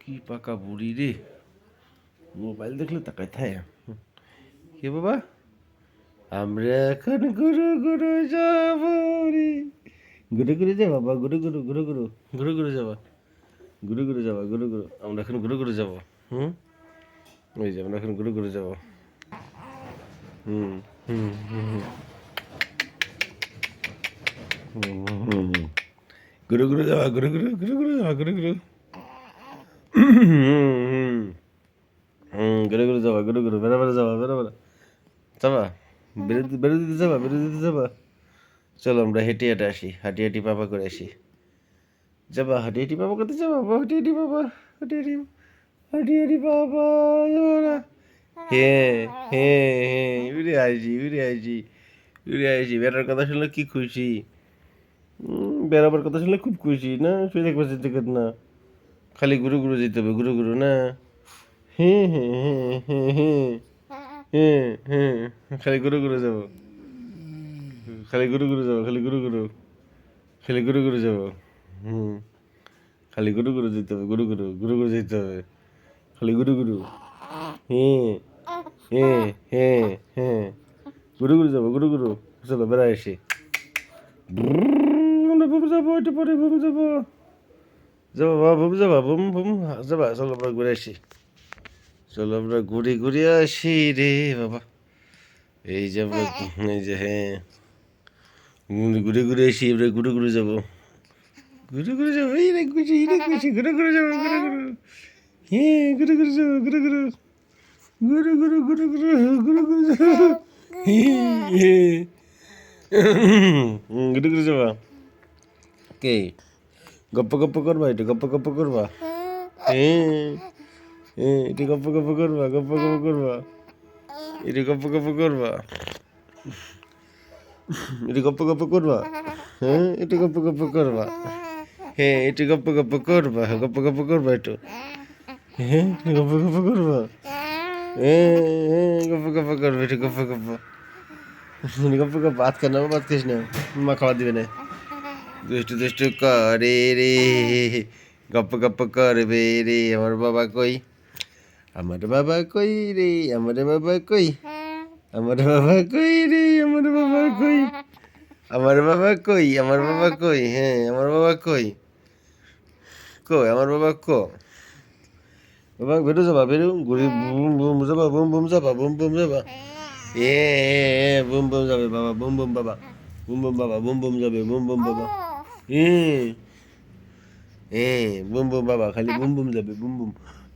কি পাকা বুড়ি রে, মোবাইল দেখলে তাকায় থাকে। কে বাবা? আমরা এখন গুরু গুরু যাব রে, গুরু গুরু যা বাবা, গুরু গুরু গুরু গুরু গুরু গুরু যাবা, গুরু গুরু যাবা, গুরু গুরু। আমরা এখন গুরু গুরু যাব। ওই যে আমরা এখন গুরু গুরু যাব। হুম হুম হুম হুম হুম। গুরু গুরু যাবা, গুরু গুরু গুরু গুরু যাবা, গুরু গুরু। গুরু গুরু যাবা, গুরু গুরু বেড়া বেড়া যাবা, বেড়া বেড়া যাবা, বেরো দিতে যাবা, বেরো দিতে যাবা। চলো আমরা হেঁটে হেঁটে আসি, হাঁটি হাঁটি পাপা করে আসি। যাবা হাঁটি হাঁটি পাপা করতে যাবা, হাঁটি হাঁটি পাপা, হাঁটি হাঁটি, হাঁটি হাঁটি পাপা যাবো না। হ্যাঁ হ্যাঁ হ্যাঁ, উড়ে আসি উড়ে আসি উড়ে আসি। বেড়ার কথা শুনলে কি খুশি, বেড়াবার কথা শুনলে খুব খুশি না? শুয়ে থাকবে টিকিট না, খালি ঘুরু ঘুরু যেতে হবে, ঘুরু ঘুরু না। হ্যাঁ হ্যাঁ হ্যাঁ হ্যাঁ হ্যাঁ হ্যাঁ হ্যাঁ, খালি ঘুরু ঘুরু যাবো, খালি ঘুরু ঘুরু যাবো, খালি ঘুরু ঘুরু, খালি ঘুরু ঘুরু যাবো। হুম, খালি ঘুরু ঘুরু যেতে হবে, ঘুরু ঘুরু ঘুরু ঘুরু যেতে হবে, খালি ঘুরু ঘুরু। হ্যাঁ হ্যাঁ হ্যাঁ হ্যাঁ, ঘুরু ঘুরু যাবো, ঘুরু ঘুরু। চলো বেড়াই আসি। আমরা বুম যাবো, এটা পরে বুম যাবো, যাবো বাবা, বুম যাবা, বুম বুম যাবা। চলো আমরা ঘুরে আসি, চলো আমরা ঘুরে ঘুরে আসি রে বাবা। এই যে আমরা, এই যে হ্যাঁ, ঘুরে ঘুরে আসি, এবারে ঘুরে ঘুরে যাবো, ঘুরে ঘুরে যাবো। এই রে খুশি, এই রে খুশি, ঘুরে ঘুরে যাবো, ঘুরে ঘুরে। হ্যাঁ ঘুরে ঘুরে যাবো, ঘুরে ঘুরে ঘুরে ঘুরে ঘুরে ঘুরে ঘুরে ঘুরে যাবো। ঘুরে ঘুরে যাবা। কে গপ্প গপ্প করবা, এটা গপ্প গপ্প করবা। হ্যাঁ হ্যাঁ, এটা গপ্প গপ্প করবা, গপ্প গপ্প করবা, এটা গপ্প গপ্প করবা, এটা গপ্প গপ্প করবা। হ্যাঁ এটা গপ্প গপ্প করবা। হ্যাঁ এটা গপ্প গপ্প করবা, গপ্প গপ্প করবা একটু। হ্যাঁ গপ্প গপ্প করবা। হ্যাঁ হ্যাঁ গপ্প গপ্প করবা, এটা গপ্প গপ্প, গপ্প গপ্প। ভাত খান না, ভাত খাইস না, মা খাওয়া দিবে না। দুষ্টু দুষ্টু করে রে, গপ্প গপ্প করবে রে। আমার বাবা কই, আমার বাবা কই রে, আমার বাবা কই, আমার বাবা কই রে, আমার বাবা কই, আমার বাবা কই, আমার বাবা কই। হ্যাঁ আমার বাবা কই, কই আমার বাবা বাবা বেরো যাবা, বেরো ঘুরে, বুম বুম যাবা, বুম বুম যাবা, বুম বুম যাবা। এ বুম বুম যাবে বাবা, বুম বুম বাবা, বুম বুম বাবা, বুম বুম যাবে, বুম বুম বাবা। এ এ বুম বুম বাবা, খালি বুম বুম যাবে, বুম বুম,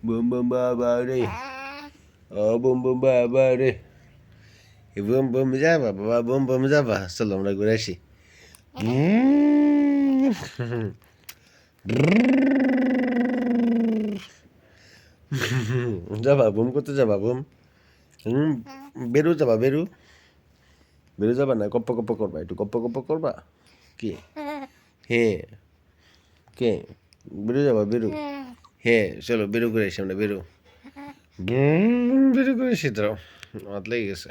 বুম বুম বাবা রে, ও বুম বুম বাবা রে। বুম বুম যাবা বাবা, বুম বুম যাবা। চলো আমরা ঘুরে আসি। যাবা বুম করতে যাবা, বুম। হুম, বেরু যাবা, বেরু বেরু যাবা না, গপ্প গপ্প করবা, একটু গপ্প গপ্প করবা। কে হ্যাঁ, কে বেরু যাবা, বেরু। হ্যাঁ চলো বেরু করে আসি আমরা, বেরু বেরু করে আসি। তো হাত লেগে গেছে।